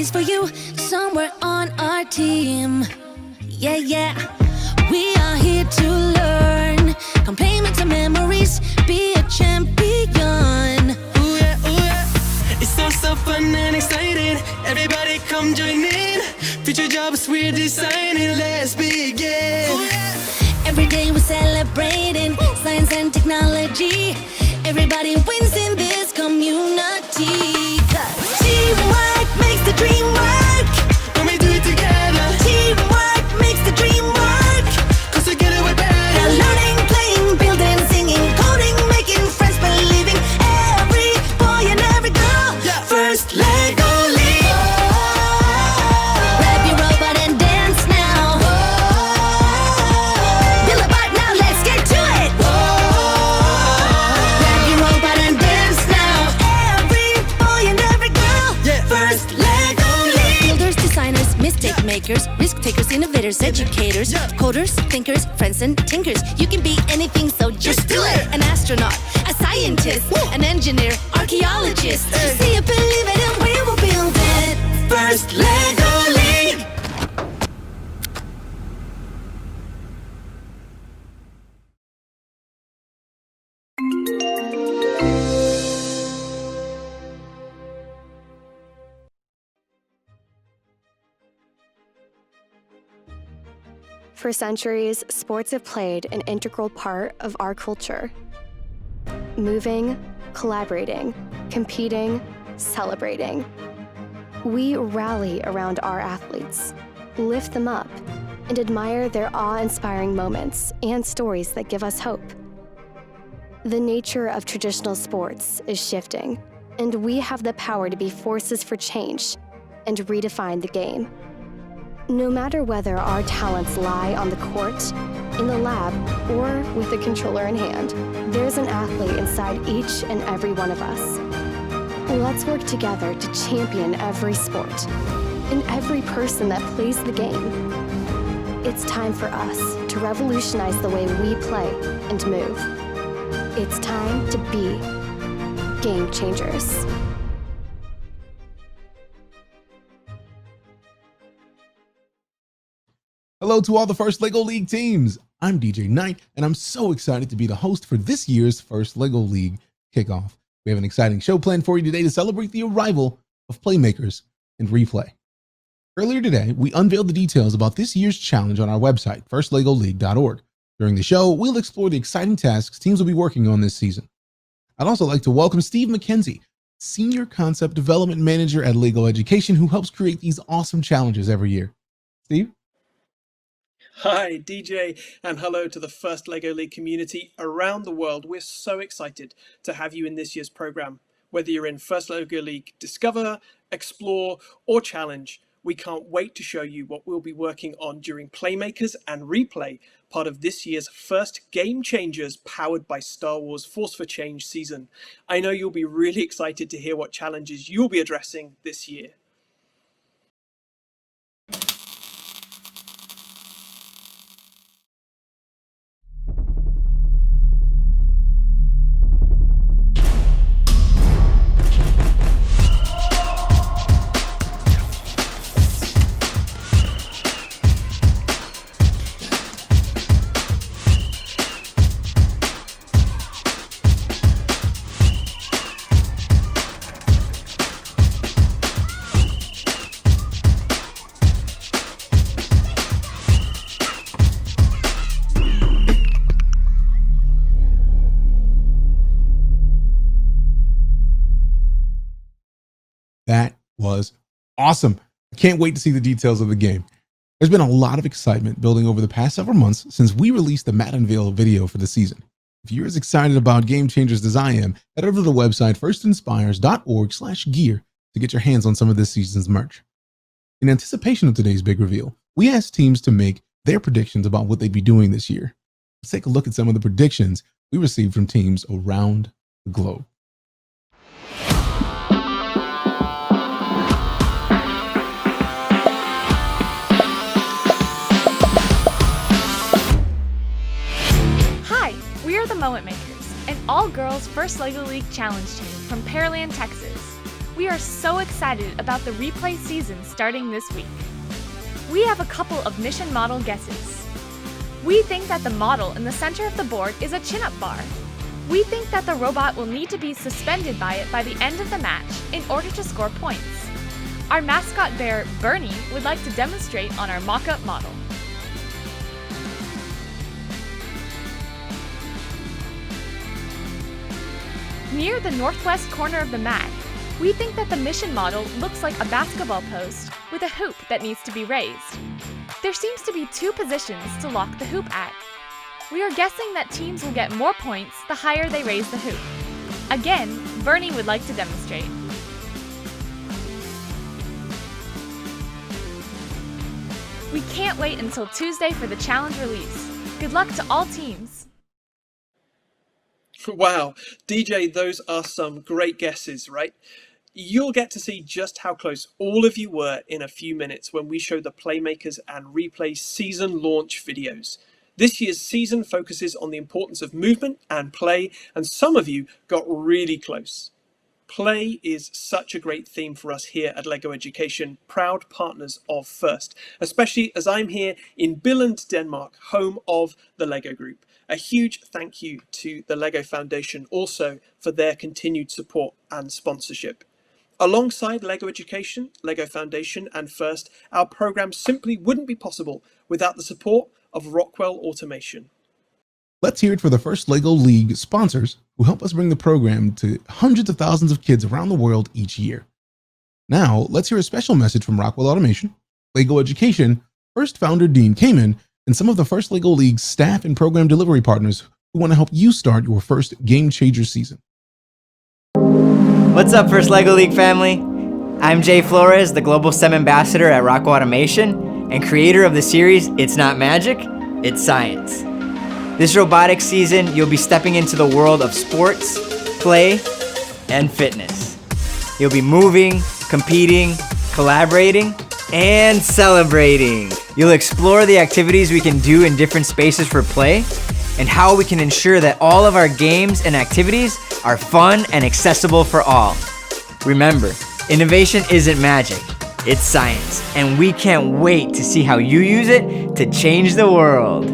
place for you somewhere on our team. Yeah, yeah. We are here to learn. Come play, make some memories, be a champion. Ooh yeah, ooh yeah. It's so fun and exciting. Everybody come join in. Future jobs we're designing. Let's begin. Ooh yeah. Every day we're celebrating science and technology. Everybody wins in this community. 'Cause teamwork makes the dream work. When we do it together, Teamwork makes the dream work. 'cause together we're better. We're learning, playing, building, singing, coding, making friends, believing. Every boy and every girl. Yeah. First Lego League. Grab your robot and dance now. Build a bot now, let's get to it. Grab your robot and dance now. Every boy and every girl. Yeah. First Lego League. Builders, designers, mistake makers, risk takers, innovators, educators, Yeah. coders, thinkers, friends and tinkers. You can be anything, so just do it. An astronaut, a scientist, an engineer, archaeologist. Hey. See it, believe it, and we will build it. First Lego League. For centuries, sports have played an integral part of our culture. Moving, collaborating, competing, celebrating. We rally around our athletes, lift them up, and admire their awe-inspiring moments and stories that give us hope. The nature of traditional sports is shifting, and we have the power to be forces for change and redefine the game. No matter whether our talents lie on the court, in the lab, or with a controller in hand, there's an athlete inside each and every one of us. Let's work together to champion every sport and every person that plays the game. It's time for us to revolutionize the way we play and move. It's time to be game changers. Hello to all the First Lego League teams. I'm DJ Knight, and I'm so excited to be the host for this year's First Lego League Kickoff. We have an exciting show planned for you today to celebrate the arrival of Playmakers and Replay. Earlier today, we unveiled the details about this year's challenge on our website, firstlegoleague.org. During the show, we'll explore the exciting tasks teams will be working on this season. I'd also like to welcome Steve McKenzie, Senior Concept Development Manager at Lego Education, who helps create these awesome challenges every year. Steve? Hi, DJ, and hello to the First Lego League community around the world. We're so excited to have you in this year's program. Whether you're in First Lego League Discover, Explore, or Challenge, we can't wait to show you what we'll be working on during Playmakers and Replay, part of this year's first Game Changers powered by Star Wars Force for Change season. I know you'll be really excited to hear what challenges you'll be addressing this year. That was awesome. I can't wait to see the details of the game. There's been a lot of excitement building over the past several months since we released the Matt Unveil video for the season. If you're as excited about Game Changers as I am, head over to the website firstinspires.org/gear to get your hands on some of this season's merch. In anticipation of today's big reveal, we asked teams to make their predictions about what they'd be doing this year. Let's take a look at some of the predictions we received from teams around the globe. We are the Moment Makers, an all-girls First Lego League challenge team from Pearland, Texas. We are so excited about the replay season starting this week. We have a couple of mission model guesses. We think that the model in the center of the board is a chin-up bar. We think that the robot will need to be suspended by it by the end of the match in order to score points. Our mascot bear, Bernie, would like to demonstrate on our mock-up model. Near the northwest corner of the mat, we think that the mission model looks like a basketball post with a hoop that needs to be raised. There seems to be two positions to lock the hoop at. We are guessing that teams will get more points the higher they raise the hoop. Again, Bernie would like to demonstrate. We can't wait until Tuesday for the challenge release. Good luck to all teams. Wow, DJ, those are some great guesses, right? You'll get to see just how close all of you were in a few minutes when we show the Playmakers and Replay season launch videos. This year's season focuses on the importance of movement and play, and some of you got really close. Play is such a great theme for us here at LEGO Education, proud partners of FIRST, especially as I'm here in Billund, Denmark, home of the LEGO Group. A huge thank you to the LEGO Foundation also for their continued support and sponsorship. Alongside LEGO Education, LEGO Foundation and FIRST, our program simply wouldn't be possible without the support of Rockwell Automation. Let's hear it for the First LEGO League sponsors who help us bring the program to hundreds of thousands of kids around the world each year. Now, let's hear a special message from Rockwell Automation, LEGO Education, FIRST founder Dean Kamen, and some of the First LEGO League staff and program delivery partners who want to help you start your first Game Changer season. What's up, First LEGO League family? I'm Jay Flores, the Global STEM Ambassador at Rockwell Automation and creator of the series It's Not Magic, It's Science. This robotics season, you'll be stepping into the world of sports, play, and fitness. You'll be moving, competing, collaborating, and celebrating. You'll explore the activities we can do in different spaces for play and how we can ensure that all of our games and activities are fun and accessible for all. Remember, innovation isn't magic, it's science, and we can't wait to see how you use it to change the world.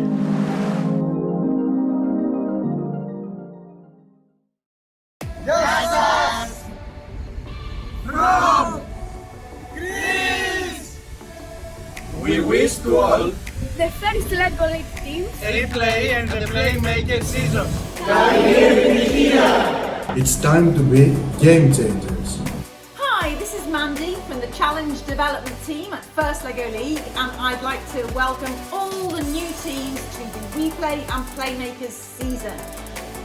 We wish to all the first LEGO League teams a replay and the Playmaker season. It's time to be game changers. Hi, this is Mandy from the Challenge Development Team at First LEGO League, and I'd like to welcome all the new teams to the Replay and Playmakers season.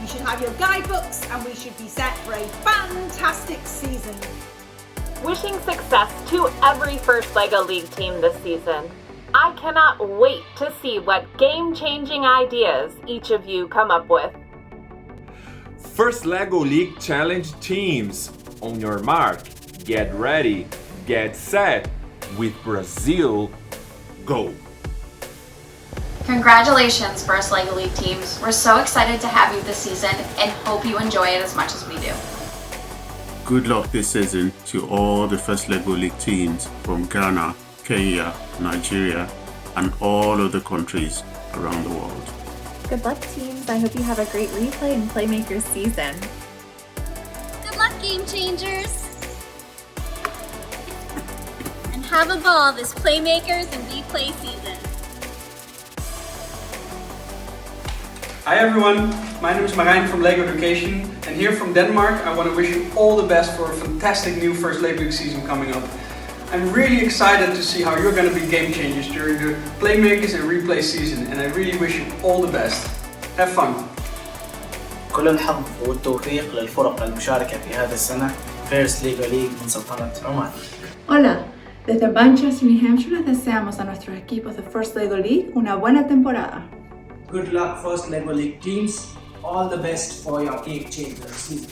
You should have your guidebooks and we should be set for a fantastic season. Wishing success to every First LEGO League team this season. I cannot wait to see what game-changing ideas each of you come up with. First LEGO League Challenge teams, on your mark, get ready, get set, with Brazil, go! Congratulations, First LEGO League teams. We're so excited to have you this season and hope you enjoy it as much as we do. Good luck this season to all the First LEGO League teams from Ghana, Kenya, Nigeria, and all other countries around the world. Good luck, teams. I hope you have a great Replay and Playmakers season. Good luck, Game Changers! And have a ball this Playmakers and Replay season. Hi everyone, my name is Marijn from LEGO Education, and here from Denmark I want to wish you all the best for a fantastic new First LEGO League season coming up. I'm really excited to see how you're going to be game changers during the Playmakers and Replay season, and I really wish you all the best. Have fun! كل الحظ والتوفيق للفرق المشاركة في هذه السنة First LEGO League من سلطنة عمان. Hola, desde Manchester, New Hampshire les deseamos a nuestros equipos de First LEGO League una buena temporada. Good luck, First LEGO League teams. All the best for your game changer season.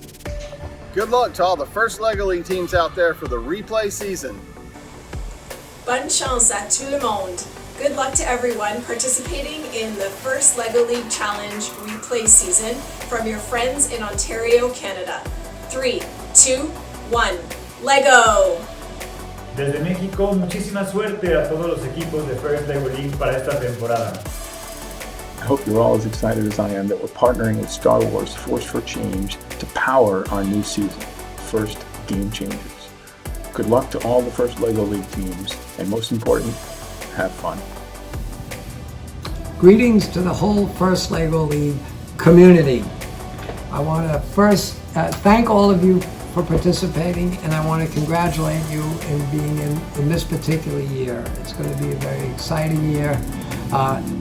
Good luck to all the First LEGO League teams out there for the Replay season. Bonne chance à tout le monde. Good luck to everyone participating in the First LEGO League Challenge Replay season from your friends in Ontario, Canada. 3, 2, 1, Lego! Desde México, muchísima suerte a todos los equipos de First Lego League para esta temporada. I hope you're all as excited as I am that we're partnering with Star Wars Force for Change to power our new season, First Game Changers. Good luck to all the First Lego League teams, and most important, have fun. Greetings to the whole First Lego League community. I want to first thank all of you for participating, and I want to congratulate you in being in this particular year. It's going to be a very exciting year.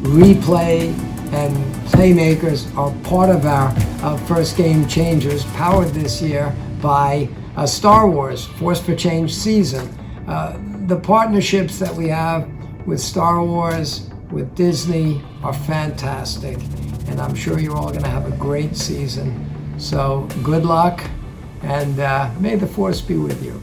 Replay and Playmakers are part of our First Game Changers, powered this year by Star Wars Force for Change season. The partnerships that we have with Star Wars, with Disney, are fantastic, and I'm sure you're all going to have a great season. So good luck, and may the Force be with you.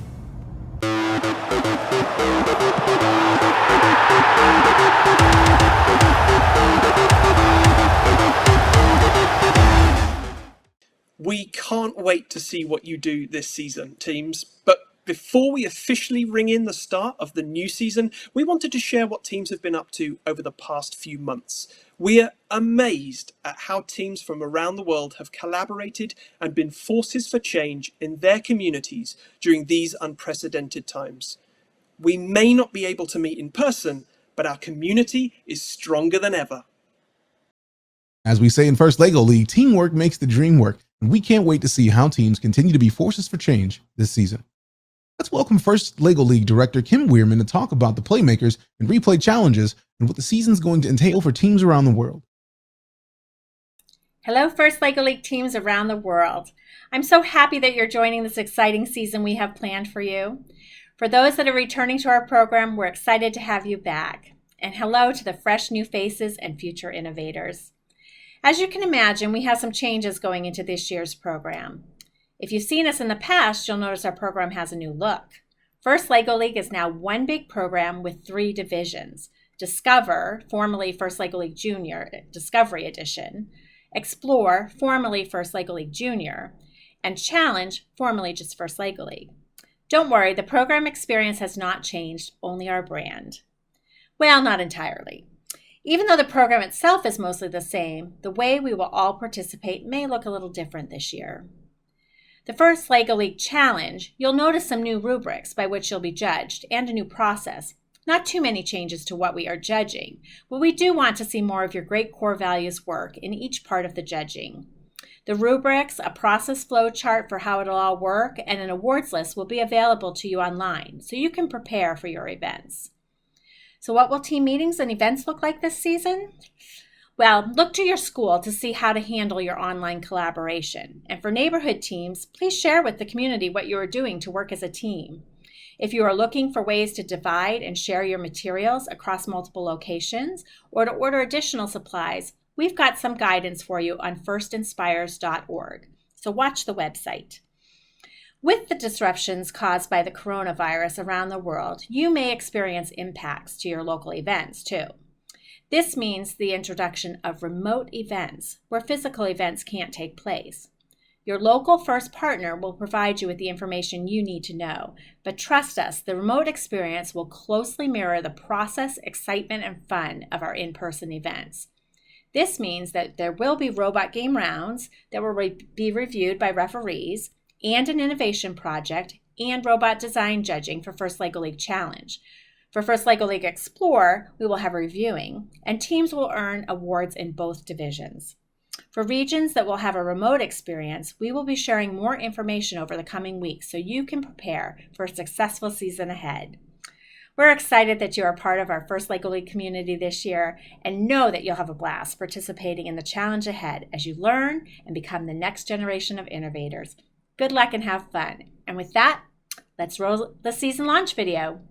We can't wait to see what you do this season, teams. But before we officially ring in the start of the new season, we wanted to share what teams have been up to over the past few months. We're amazed at how teams from around the world have collaborated and been forces for change in their communities during these unprecedented times. We may not be able to meet in person, but our community is stronger than ever. As we say in First Lego League, teamwork makes the dream work, and we can't wait to see how teams continue to be forces for change this season. Let's welcome First Lego League Director Kim Weirman to talk about the Playmakers and Replay challenges and what the season's going to entail for teams around the world. Hello, First Lego League teams around the world. I'm so happy that you're joining this exciting season we have planned for you. For those that are returning to our program, we're excited to have you back. And hello to the fresh new faces and future innovators. As you can imagine, we have some changes going into this year's program. If you've seen us in the past, you'll notice our program has a new look. First Lego League is now one big program with 3 divisions. Discover, formerly First Lego League Junior, Discovery Edition. Explore, formerly First Lego League Junior. And Challenge, formerly just First Lego League. Don't worry, the program experience has not changed, only our brand. Well, not entirely. Even though the program itself is mostly the same, the way we will all participate may look a little different this year. The First Lego League Challenge, you'll notice some new rubrics by which you'll be judged and a new process. Not too many changes to what we are judging, but we do want to see more of your great core values work in each part of the judging. The rubrics, a process flow chart for how it'll all work, and an awards list will be available to you online so you can prepare for your events. So what will team meetings and events look like this season? Well, look to your school to see how to handle your online collaboration. And for neighborhood teams, please share with the community what you are doing to work as a team. If you are looking for ways to divide and share your materials across multiple locations or to order additional supplies, we've got some guidance for you on firstinspires.org. So watch the website. With the disruptions caused by the coronavirus around the world, you may experience impacts to your local events too. This means the introduction of remote events where physical events can't take place. Your local First partner will provide you with the information you need to know, but trust us, the remote experience will closely mirror the process, excitement, and fun of our in-person events. This means that there will be robot game rounds that will be reviewed by referees, and an innovation project, and robot design judging for First Lego League Challenge. For First Lego League Explore, we will have reviewing, and teams will earn awards in both divisions. For regions that will have a remote experience, we will be sharing more information over the coming weeks so you can prepare for a successful season ahead. We're excited that you are part of our First Lego League community this year and know that you'll have a blast participating in the challenge ahead as you learn and become the next generation of innovators. Good luck and have fun. And with that, let's roll the season launch video.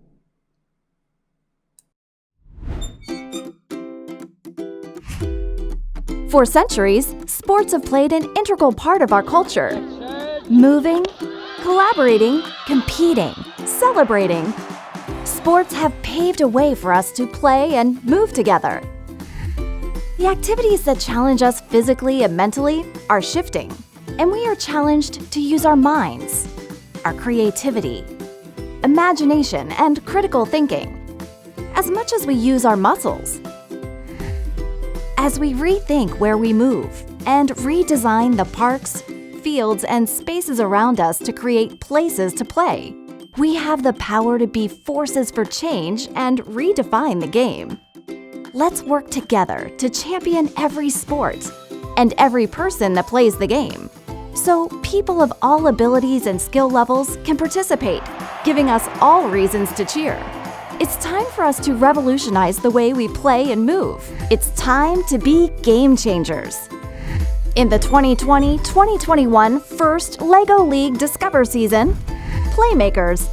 For centuries, sports have played an integral part of our culture. Moving, collaborating, competing, celebrating. Sports have paved a way for us to play and move together. The activities that challenge us physically and mentally are shifting, and we are challenged to use our minds, our creativity, imagination, and critical thinking, as much as we use our muscles. As we rethink where we move and redesign the parks, fields, and spaces around us to create places to play, we have the power to be forces for change and redefine the game. Let's work together to champion every sport and every person that plays the game, so people of all abilities and skill levels can participate, giving us all reasons to cheer. It's time for us to revolutionize the way we play and move. It's time to be game changers. In the 2020-2021 First LEGO League Discover season, Playmakers,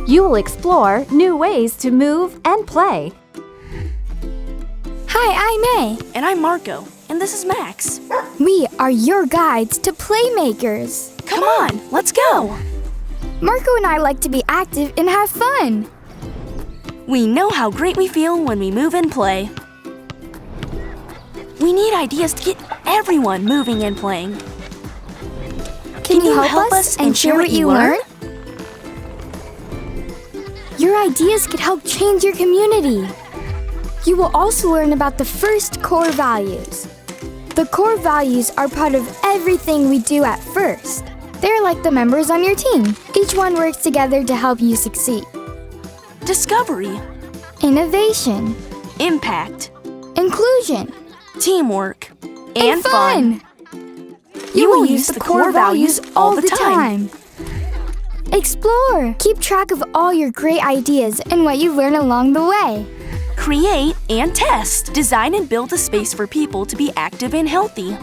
you will explore new ways to move and play. Hi, I'm May. And I'm Marco. And this is Max. We are your guides to Playmakers. Come on, let's go. Marco and I like to be active and have fun. We know how great we feel when we move and play. We need ideas to get everyone moving and playing. Can you help us and share what you learn? Your ideas could help change your community. You will also learn about the first core values. The core values are part of everything we do at First. They're like the members on your team. Each one works together to help you succeed. Discovery. Innovation. Impact. Inclusion. Teamwork. And fun. You will use the core values all the time. Explore. Keep track of all your great ideas and what you learn along the way. Create and test. Design and build a space for people to be active and healthy.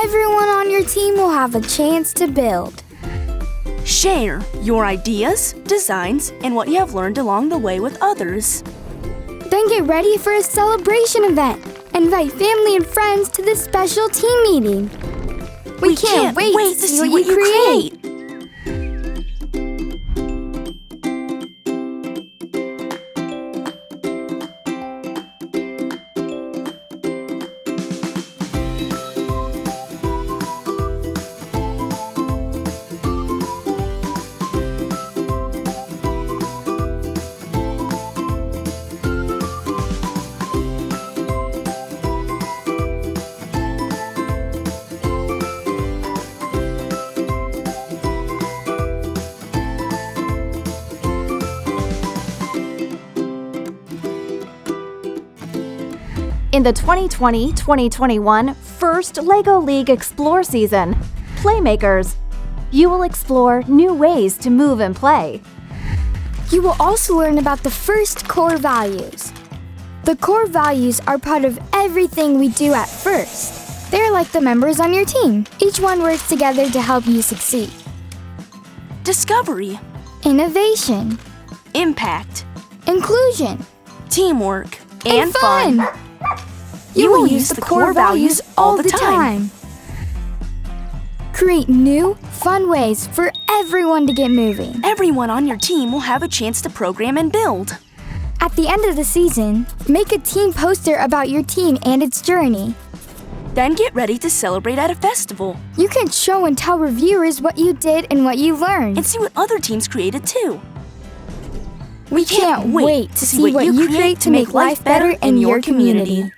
Everyone on your team will have a chance to build. Share your ideas, designs, and what you have learned along the way with others. Then get ready for a celebration event. Invite family and friends to this special team meeting. We can't wait to see what you create. In the 2020-2021 First LEGO League Explore season, Playmakers, you will explore new ways to move and play. You will also learn about the first core values. The core values are part of everything we do at First. They're like the members on your team. Each one works together to help you succeed. Discovery. Innovation. Impact. Inclusion. Teamwork. And fun. You will use the core values all the time. Create new, fun ways for everyone to get moving. Everyone on your team will have a chance to program and build. At the end of the season, make a team poster about your team and its journey. Then get ready to celebrate at a festival. You can show and tell reviewers what you did and what you learned. And see what other teams created too. We can't wait to see what you create to make life better in your community.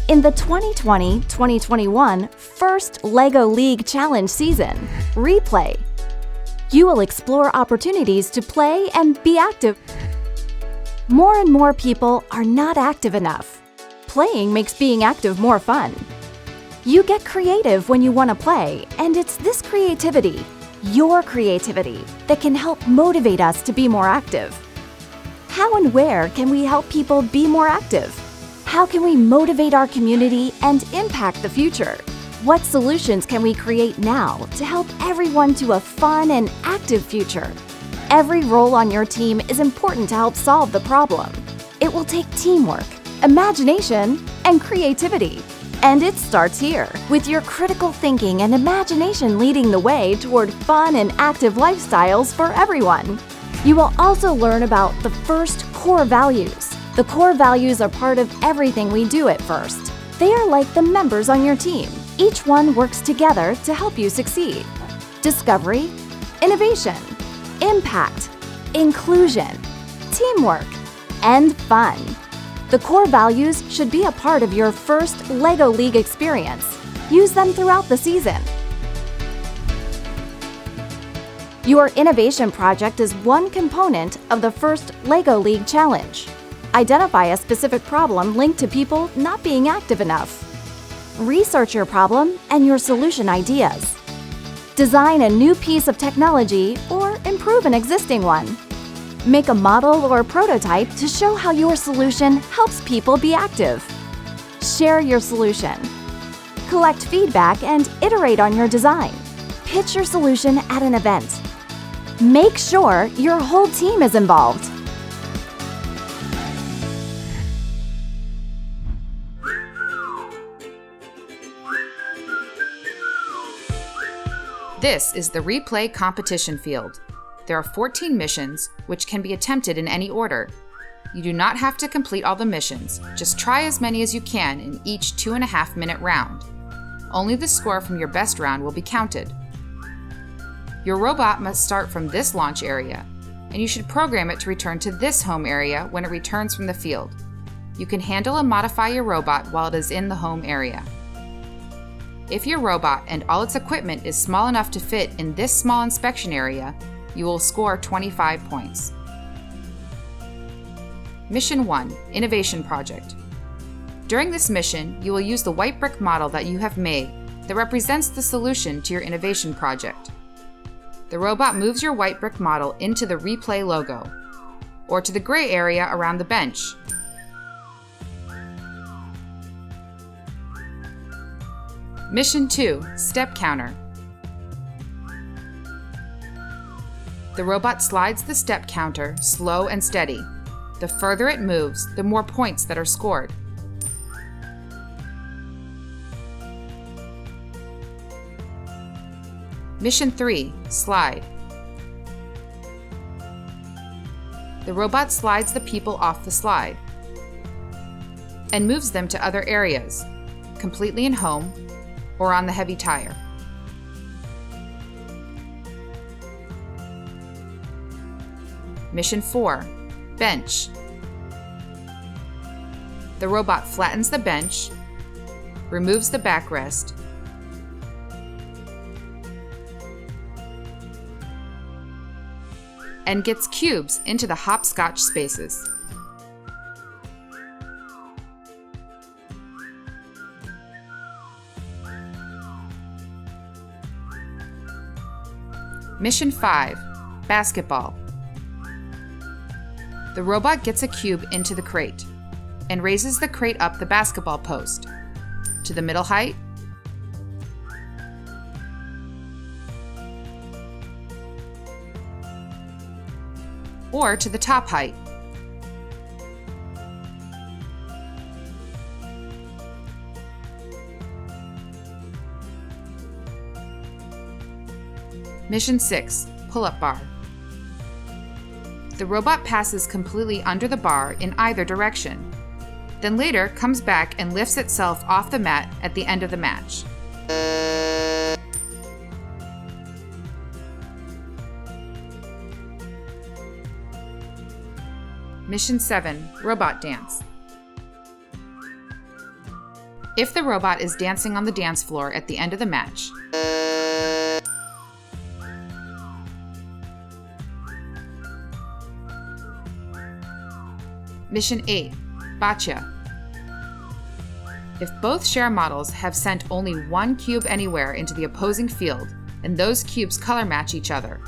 In the 2020-2021 First LEGO League Challenge season, Replay, You will explore opportunities to play and be active. More and more people are not active enough. Playing makes being active more fun. You get creative when you want to play, and it's this creativity, your creativity, that can help motivate us to be more active. How and where can we help people be more active? How can we motivate our community and impact the future? What solutions can we create now to help everyone to a fun and active future? Every role on your team is important to help solve the problem. It will take teamwork, imagination, and creativity. And it starts here, with your critical thinking and imagination leading the way toward fun and active lifestyles for everyone. You will also learn about the FIRST core values. The core values are part of everything we do at FIRST. They are like the members on your team. Each one works together to help you succeed. Discovery, innovation, impact, inclusion, teamwork, and fun. The core values should be a part of your first LEGO League experience. Use them throughout the season. Your innovation project is one component of the first LEGO League Challenge. Identify a specific problem linked to people not being active enough. Research your problem and your solution ideas. Design a new piece of technology or improve an existing one. Make a model or prototype to show how your solution helps people be active. Share your solution. Collect feedback and iterate on your design. Pitch your solution at an event. Make sure your whole team is involved. This is the replay competition field. There are 14 missions, which can be attempted in any order. You do not have to complete all the missions, just try as many as you can in each 2.5-minute round. Only the score from your best round will be counted. Your robot must start from this launch area, and you should program it to return to this home area when it returns from the field. You can handle and modify your robot while it is in the home area. If your robot and all its equipment is small enough to fit in this small inspection area, you will score 25 points. Mission 1, Innovation Project. During this mission, you will use the white brick model that you have made that represents the solution to your innovation project. The robot moves your white brick model into the replay logo, or to the gray area around the bench. Mission 2, Step Counter. The robot slides the step counter slow and steady. The further it moves, the more points that are scored. Mission 3, Slide. The robot slides the people off the slide and moves them to other areas, completely in home or on the heavy tire. Mission 4, Bench. The robot flattens the bench, removes the backrest, and gets cubes into the hopscotch spaces. Mission 5, Basketball. The robot gets a cube into the crate and raises the crate up the basketball post to the middle height, or to the top height. Mission 6, Pull-up bar. The robot passes completely under the bar in either direction, then later comes back and lifts itself off the mat at the end of the match. Mission 7, Robot Dance. If the robot is dancing on the dance floor at the end of the match, Mission 8, Boccia. If both share models have sent only one cube anywhere into the opposing field, and those cubes color match each other.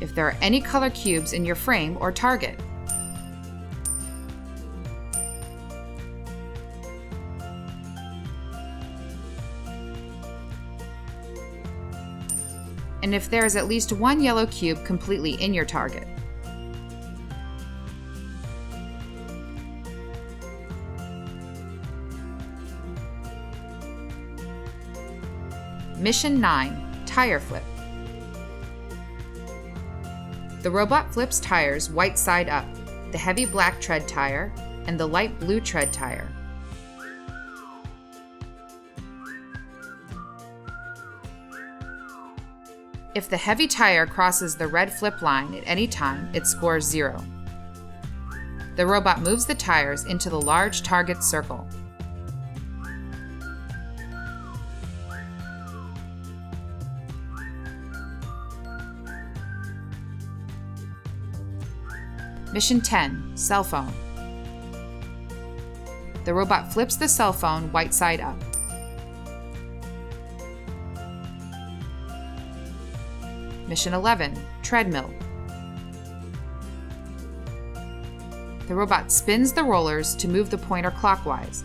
If there are any color cubes in your frame or target. And if there is at least one yellow cube completely in your target. Mission 9, Tire Flip. The robot flips tires white side up, the heavy black tread tire and the light blue tread tire. If the heavy tire crosses the red flip line at any time, it scores 0. The robot moves the tires into the large target circle. Mission 10, Cell Phone. The robot flips the cell phone white side up. Mission 11, Treadmill. The robot spins the rollers to move the pointer clockwise.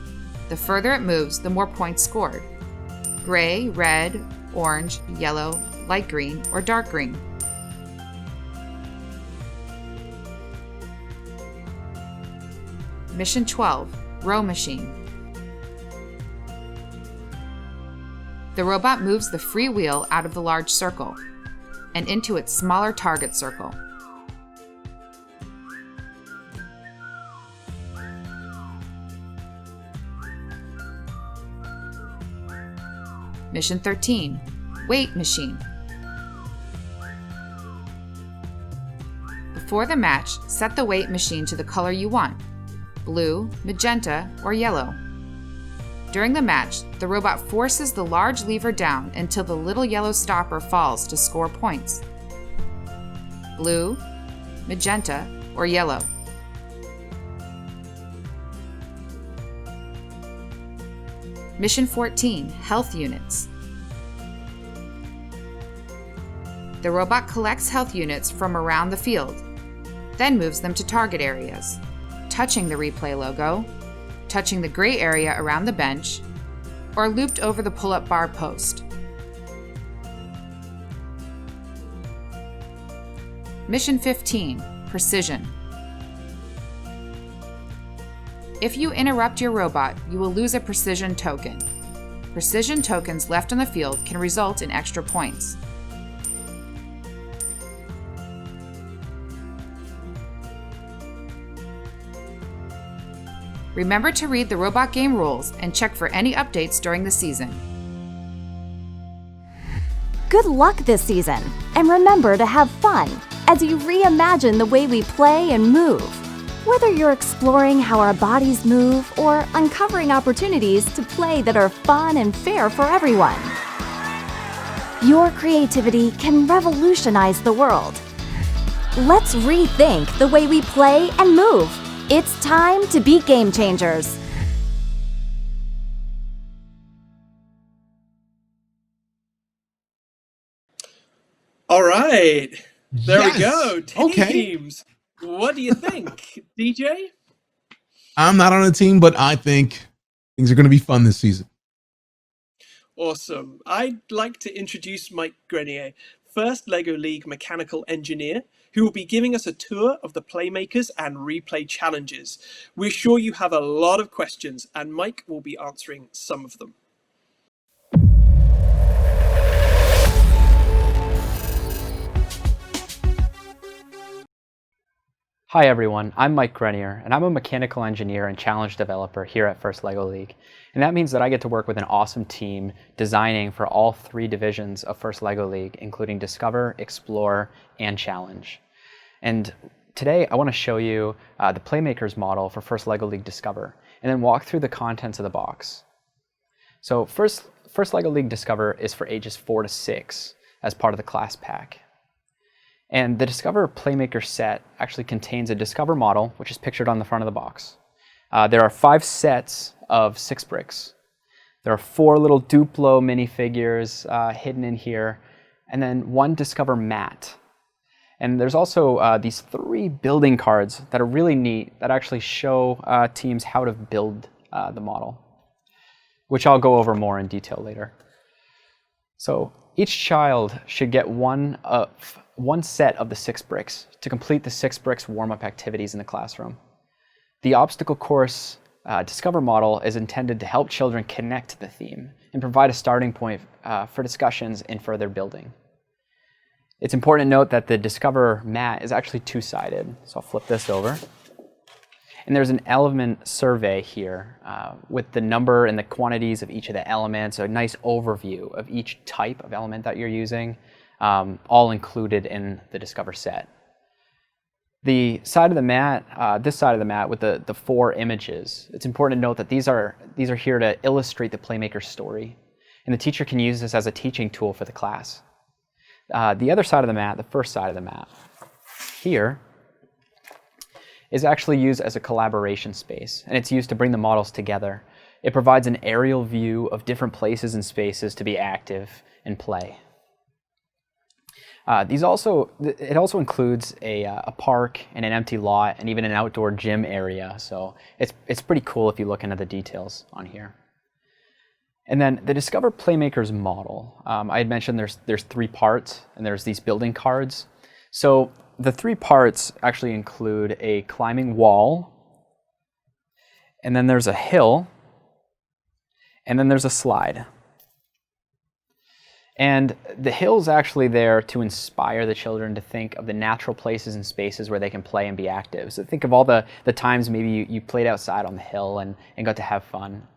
The further it moves, the more points scored. Gray, red, orange, yellow, light green, or dark green. Mission 12, Row Machine. The robot moves the free wheel out of the large circle and into its smaller target circle. Mission 13, Weight Machine. Before the match, set the weight machine to the color you want: blue, magenta, or yellow. During the match, the robot forces the large lever down until the little yellow stopper falls to score points: blue, magenta, or yellow. Mission 14, Health Units. The robot collects health units from around the field, then moves them to target areas, touching the replay logo, touching the gray area around the bench, or looped over the pull-up bar post. Mission 15, Precision. If you interrupt your robot, you will lose a precision token. Precision tokens left on the field can result in extra points. Remember to read the robot game rules and check for any updates during the season. Good luck this season, and remember to have fun as you reimagine the way we play and move. Whether you're exploring how our bodies move or uncovering opportunities to play that are fun and fair for everyone. Your creativity can revolutionize the world. Let's rethink the way we play and move. It's time to be game changers. All right. There Yes. we go. Okay. Teams. What do you think, DJ? I'm not on a team, but I think things are going to be fun this season. Awesome. I'd like to introduce Mike Grenier, first LEGO League mechanical engineer, who will be giving us a tour of the Playmakers and Replay challenges. We're sure you have a lot of questions, and Mike will be answering some of them. Hi everyone, I'm Mike Grenier, and I'm a mechanical engineer and challenge developer here at First LEGO League. And that means that I get to work with an awesome team designing for all 3 divisions of First LEGO League, including Discover, Explore, and Challenge. And today I want to show you the Playmakers model for First LEGO League Discover, and then walk through the contents of the box. So First LEGO League Discover is for ages 4 to 6 as part of the class pack. And the Discover Playmaker set actually contains a Discover model, which is pictured on the front of the box. There are 5 sets of 6 bricks. There are 4 little Duplo minifigures hidden in here, and then 1 Discover mat. And there's also these 3 building cards that are really neat that actually show teams how to build the model, which I'll go over more in detail later. So each child should get one set of the 6 bricks to complete the 6 bricks warm-up activities in the classroom. The obstacle course Discover model is intended to help children connect to the theme and provide a starting point for discussions in further building. It's important to note that the Discover mat is actually 2-sided, so I'll flip this over. And there's an element survey here with the number and the quantities of each of the elements, a nice overview of each type of element that you're using, all included in the Discover set. The side of the mat, this side of the mat with the 4 images, it's important to note that these are here to illustrate the Playmaker's story, and the teacher can use this as a teaching tool for the class. The other side of the mat, the first side of the mat, here, is actually used as a collaboration space, and it's used to bring the models together. It provides an aerial view of different places and spaces to be active and play. It also includes a park and an empty lot and even an outdoor gym area, so it's pretty cool if you look into the details on here. And then the Discover Playmakers model, I had mentioned there's 3 parts, and there's these building cards. So the 3 parts actually include a climbing wall, and then there's a hill, and then there's a slide. And the hill's actually there to inspire the children to think of the natural places and spaces where they can play and be active. So think of all the times maybe you played outside on the hill and got to have fun.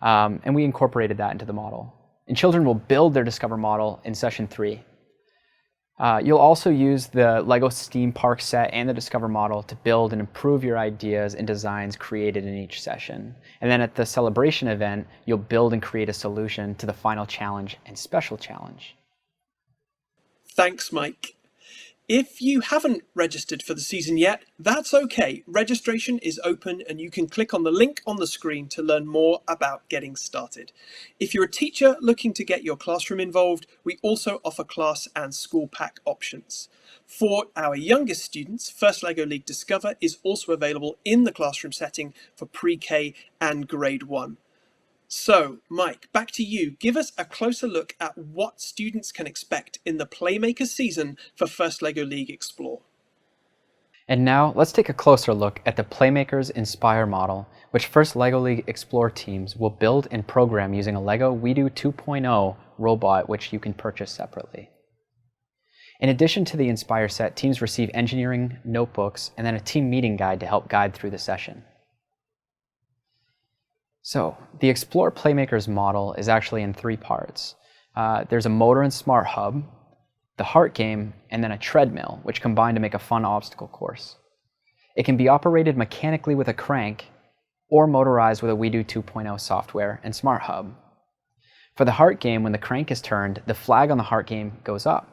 And we incorporated that into the model. And children will build their Discover model in session 3. You'll also use the LEGO Steam Park set and the Discover model to build and improve your ideas and designs created in each session. And then at the celebration event, you'll build and create a solution to the final challenge and special challenge. Thanks, Mike. If you haven't registered for the season yet, that's okay. Registration is open and you can click on the link on the screen to learn more about getting started. If you're a teacher looking to get your classroom involved, we also offer class and school pack options. For our youngest students, First LEGO League Discover is also available in the classroom setting for pre-K and grade 1. So, Mike, back to you. Give us a closer look at what students can expect in the Playmakers season for First LEGO League Explore. And now, let's take a closer look at the Playmakers Inspire model, which First LEGO League Explore teams will build and program using a LEGO WeDo 2.0 robot, which you can purchase separately. In addition to the Inspire set, teams receive engineering notebooks and then a team meeting guide to help guide through the session. So, the Explore Playmakers model is actually in 3 parts. There's a motor and smart hub, the heart game, and then a treadmill, which combine to make a fun obstacle course. It can be operated mechanically with a crank or motorized with a WeDo 2.0 software and smart hub. For the heart game, when the crank is turned, the flag on the heart game goes up.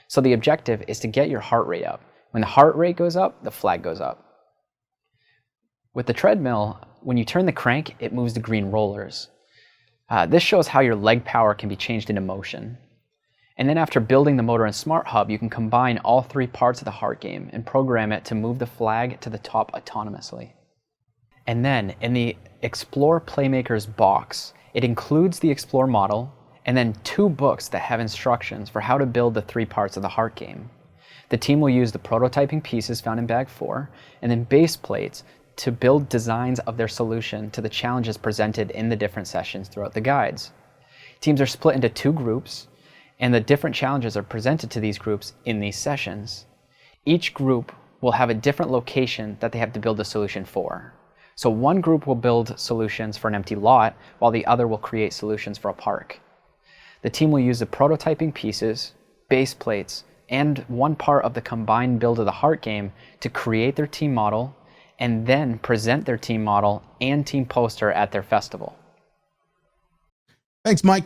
So the objective is to get your heart rate up. When the heart rate goes up, the flag goes up. With the treadmill, when you turn the crank, it moves the green rollers. This shows how your leg power can be changed into motion. And then after building the motor and smart hub, you can combine all 3 parts of the heart game and program it to move the flag to the top autonomously. And then in the Explore Playmakers box, it includes the Explore model and then 2 books that have instructions for how to build the 3 parts of the heart game. The team will use the prototyping pieces found in bag 4 and then base plates to build designs of their solution to the challenges presented in the different sessions throughout the guides. Teams are split into 2 groups, and the different challenges are presented to these groups in these sessions. Each group will have a different location that they have to build a solution for. So one group will build solutions for an empty lot, while the other will create solutions for a park. The team will use the prototyping pieces, base plates, and one part of the combined build of the heart game to create their team model and then present their team model and team poster at their festival. Thanks, Mike.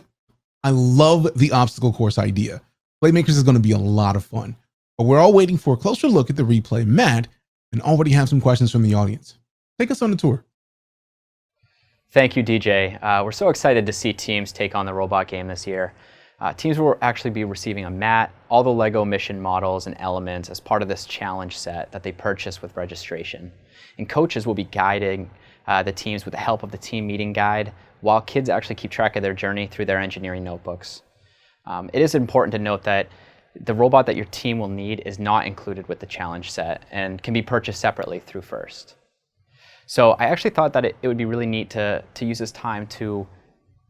I love the obstacle course idea. Playmakers is going to be a lot of fun. But we're all waiting for a closer look at the replay. Matt, and already have some questions from the audience. Take us on the tour. Thank you, DJ. We're so excited to see teams take on the robot game this year. Teams will actually be receiving a mat, all the LEGO mission models and elements as part of this challenge set that they purchase with registration. And coaches will be guiding the teams with the help of the team meeting guide, while kids actually keep track of their journey through their engineering notebooks. It is important to note that the robot that your team will need is not included with the challenge set and can be purchased separately through First. So I actually thought that it would be really neat to use this time to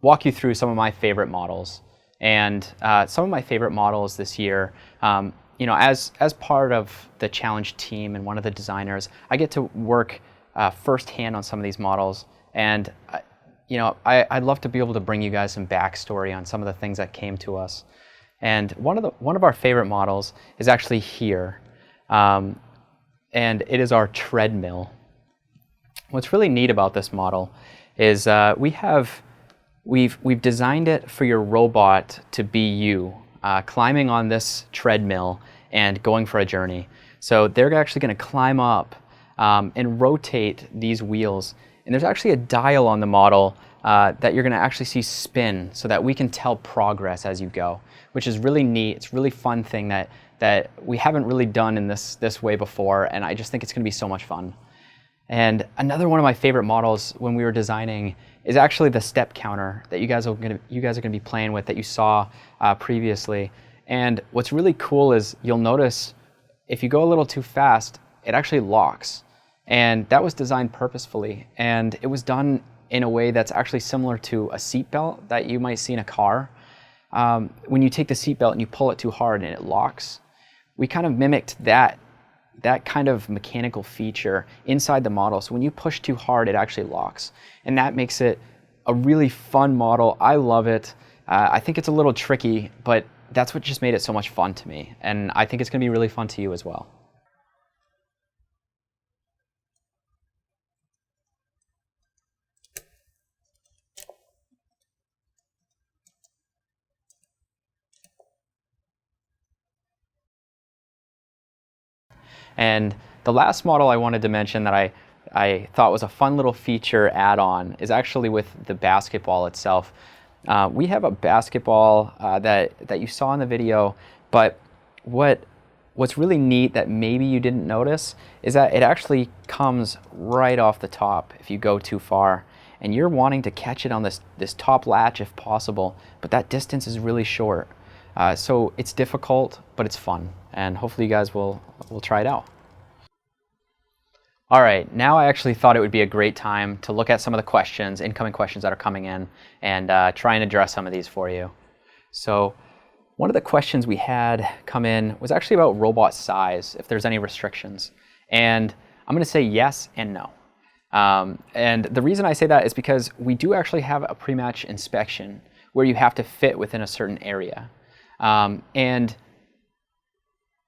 walk you through some of my favorite models. And some of my favorite models this year, you know, as part of the challenge team and one of the designers, I get to work firsthand on some of these models. And you know, I'd love to be able to bring you guys some backstory on some of the things that came to us. And one of our favorite models is actually here, and it is our treadmill. What's really neat about this model is we've designed it for your robot to be you, climbing on this treadmill and going for a journey. So they're actually going to climb up and rotate these wheels. And there's actually a dial on the model that you're going to actually see spin so that we can tell progress as you go, which is really neat. It's a really fun thing that we haven't really done in this way before, and I just think it's going to be so much fun. And another one of my favorite models when we were designing is actually the step counter that you guys are going to be playing with that you saw previously. And what's really cool is you'll notice if you go a little too fast, it actually locks. And that was designed purposefully, and it was done in a way that's actually similar to a seatbelt that you might see in a car. When you take the seatbelt and you pull it too hard and it locks, we kind of mimicked that kind of mechanical feature inside the model. So when you push too hard, it actually locks. And that makes it a really fun model. I love it. I think it's a little tricky, but that's what just made it so much fun to me. And I think it's going to be really fun to you as well. And the last model I wanted to mention that I thought was a fun little feature add-on is actually with the basketball itself. We have a basketball that you saw in the video, but what's really neat that maybe you didn't notice is that it actually comes right off the top if you go too far. And you're wanting to catch it on this top latch if possible, but that distance is really short. So it's difficult, but it's fun. And hopefully you guys will try it out. All right, now I actually thought it would be a great time to look at some of the questions, incoming questions that are coming in, and try and address some of these for you. So one of the questions we had come in was actually about robot size, if there's any restrictions. And I'm going to say yes and no. And the reason I say that is because we do actually have a pre-match inspection where you have to fit within a certain area. And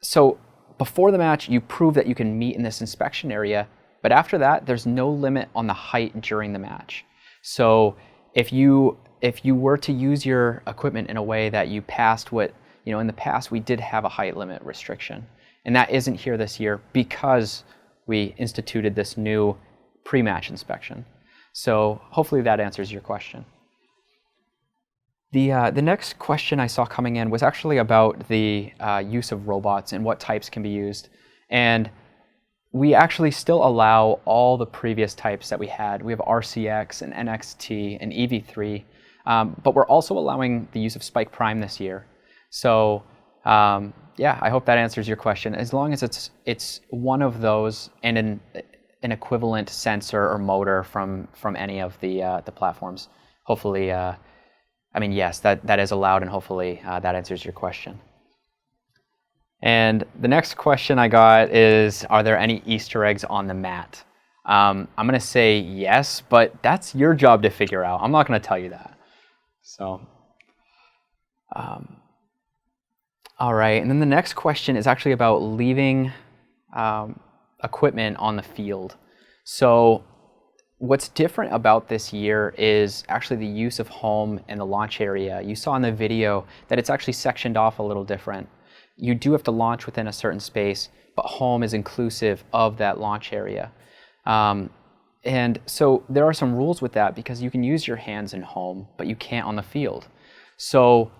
so before the match, you prove that you can meet in this inspection area, but after that, there's no limit on the height during the match. So if you were to use your equipment in a way that you passed what, you know, in the past we did have a height limit restriction, and that isn't here this year because we instituted this new pre-match inspection. So hopefully that answers your question. The next question I saw coming in was actually about the use of robots and what types can be used. And we actually still allow all the previous types that we had. We have RCX and NXT and EV3, but we're also allowing the use of Spike Prime this year. So yeah, I hope that answers your question. As long as it's one of those and an equivalent sensor or motor from any of the platforms, hopefully. I mean, yes, that is allowed, and hopefully that answers your question. And the next question I got is, are there any Easter eggs on the mat? I'm going to say yes, but that's your job to figure out. I'm not going to tell you that. So, all right. And then the next question is actually about leaving equipment on the field. So what's different about this year is actually the use of home and the launch area. You saw in the video that it's actually sectioned off a little different. you do have to launch within a certain space, but home is inclusive of that launch area. And so there are some rules with that because you can use your hands in home, but you can't on the field. So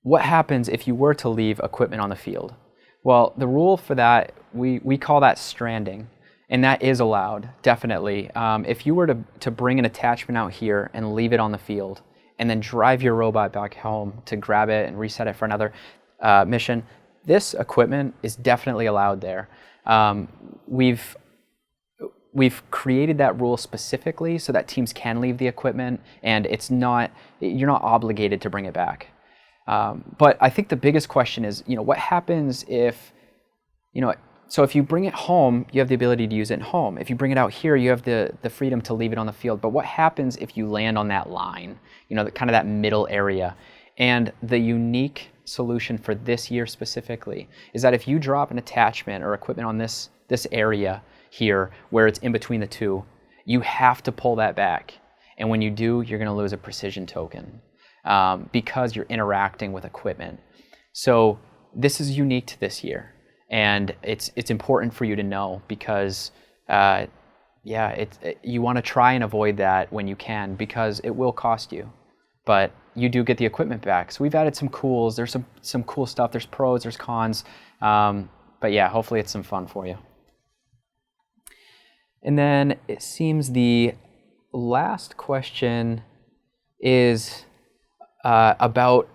what happens if you were to leave equipment on the field? Well, the rule for that, we call that stranding, and that is allowed, definitely. If you were to bring an attachment out here and leave it on the field, and then drive your robot back home to grab it and reset it for another mission, this equipment is definitely allowed there. We've created that rule specifically so that teams can leave the equipment, and you're not obligated to bring it back. But I think the biggest question is, what happens if, so if you bring it home, you have the ability to use it at home. If you bring it out here, you have the freedom to leave it on the field. But what happens if you land on that line, kind of that middle area? And the unique solution for this year specifically is that if you drop an attachment or equipment on this area here where it's in between the two, you have to pull that back. And when you do, you're going to lose a precision token because you're interacting with equipment. So this is unique to this year. And it's important for you to know because, you want to try and avoid that when you can because it will cost you. But you do get the equipment back. So we've added some cools. There's some cool stuff. There's pros, there's cons. But yeah, hopefully it's some fun for you. And then it seems the last question is about,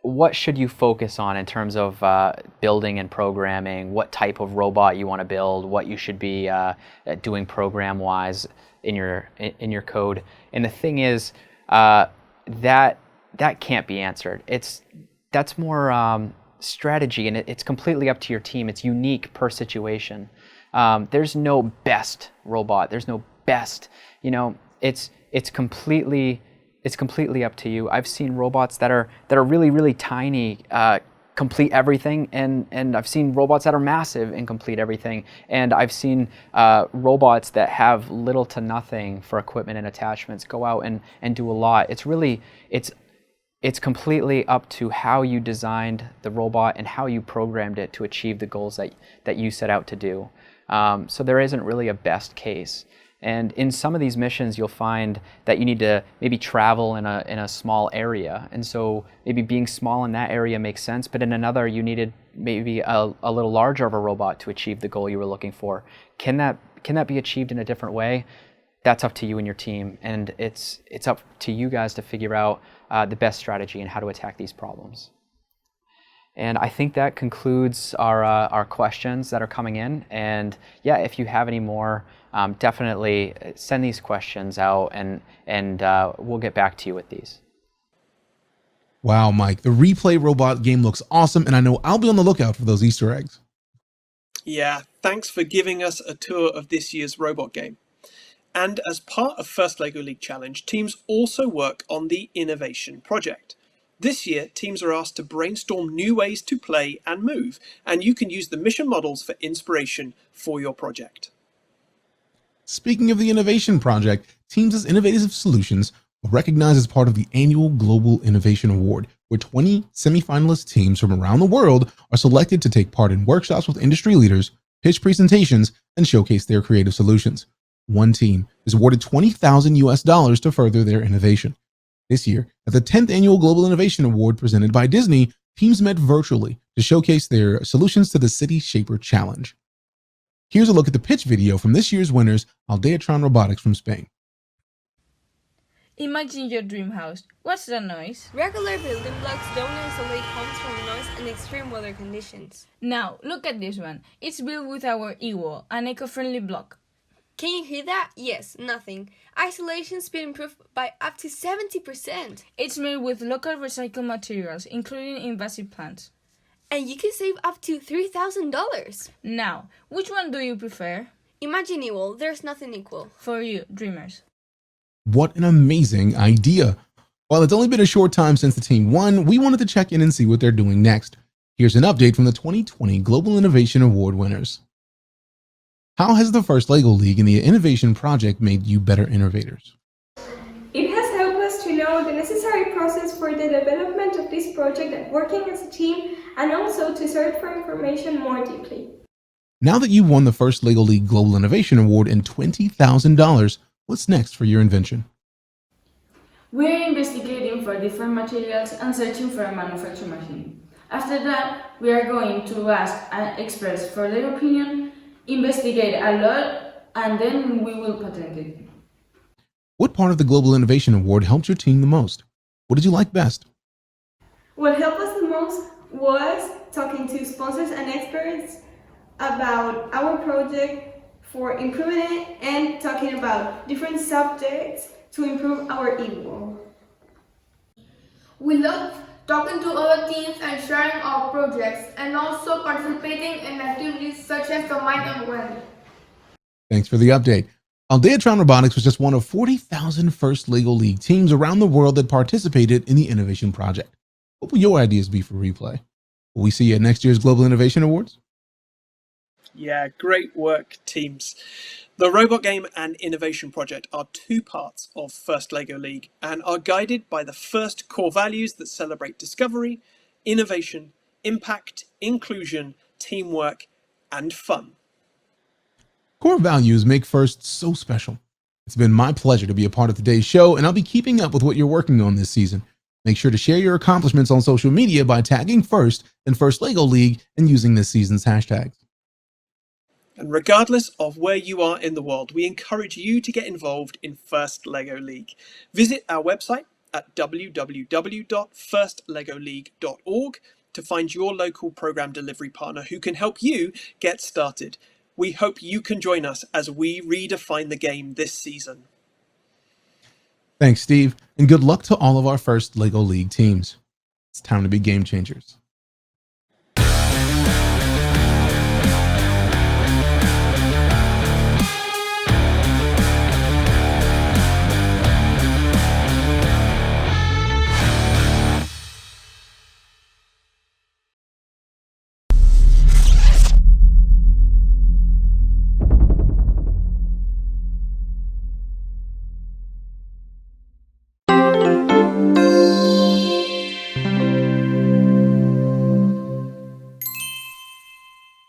what should you focus on in terms of building and programming, what type of robot you want to build, what you should be doing program-wise in your code. And the thing is, that can't be answered. That's more strategy, and it's completely up to your team. It's unique per situation. There's no best robot. There's no best. It's completely up to you. I've seen robots that are really, really tiny complete everything, and I've seen robots that are massive and complete everything, and I've seen robots that have little to nothing for equipment and attachments go out and do a lot. It's completely up to how you designed the robot and how you programmed it to achieve the goals that you set out to do. So there isn't really a best case. And in some of these missions, you'll find that you need to maybe travel in a small area. And so maybe being small in that area makes sense, but in another, you needed maybe a little larger of a robot to achieve the goal you were looking for. Can that be achieved in a different way? That's up to you and your team. And it's up to you guys to figure out the best strategy and how to attack these problems. And I think that concludes our questions that are coming in. And yeah, if you have any more, definitely send these questions out and we'll get back to you with these. Wow, Mike, the replay robot game looks awesome, and I know I'll be on the lookout for those Easter eggs. Yeah, thanks for giving us a tour of this year's robot game. And as part of First LEGO League Challenge, teams also work on the Innovation Project. This year, teams are asked to brainstorm new ways to play and move, and you can use the mission models for inspiration for your project. Speaking of the Innovation Project, Teams' Innovative Solutions are recognized as part of the annual Global Innovation Award, where 20 semifinalist teams from around the world are selected to take part in workshops with industry leaders, pitch presentations, and showcase their creative solutions. One team is awarded $20,000 to further their innovation. This year, at the 10th Annual Global Innovation Award presented by Disney, teams met virtually to showcase their solutions to the City Shaper Challenge. Here's a look at the pitch video from this year's winners, Aldeatron Robotics from Spain. Imagine your dream house. What's the noise? Regular building blocks don't isolate homes from noise and extreme weather conditions. Now, look at this one. It's built with our e-wall, an eco-friendly block. Can you hear that? Yes, nothing. Isolation's been improved by up to 70%. It's made with local recycled materials, including invasive plants. And you can save up to $3,000. Now, which one do you prefer? Imagine e-wall. There's nothing equal. For you, dreamers. What an amazing idea. While it's only been a short time since the team won, we wanted to check in and see what they're doing next. Here's an update from the 2020 Global Innovation Award winners. How has the First LEGO League and the Innovation Project made you better innovators? It has helped us to know the necessary process for the development of this project and working as a team, and also to search for information more deeply. Now that you've won the first LEGO League Global Innovation Award and $20,000, what's next for your invention? We're investigating for different materials and searching for a manufacturing machine. After that, we are going to ask experts for their opinion, investigate a lot, and then we will patent it. What part of the Global Innovation Award helped your team the most? What did you like best? What helped us the most was talking to sponsors and experts about our project for improving it and talking about different subjects to improve our e-wall. We love talking to other teams and sharing our projects, and also participating in activities such as the Mind and Wind. Thanks for the update. Aldeatron Robotics was just one of 40,000 first LEGO League teams around the world that participated in the innovation project. What will your ideas be for replay? Will we see you at next year's Global Innovation Awards? Yeah, great work, teams. The Robot Game and Innovation Project are two parts of First LEGO League and are guided by the first core values that celebrate discovery, innovation, impact, inclusion, teamwork, and fun. Core values make First so special. It's been my pleasure to be a part of today's show, and I'll be keeping up with what you're working on this season. Make sure to share your accomplishments on social media by tagging First and First LEGO League and using this season's hashtags. And regardless of where you are in the world, we encourage you to get involved in First LEGO League. Visit our website at www.firstlegoleague.org to find your local program delivery partner who can help you get started. We hope you can join us as we redefine the game this season. Thanks, Steve, and good luck to all of our First LEGO League teams. It's time to be game changers.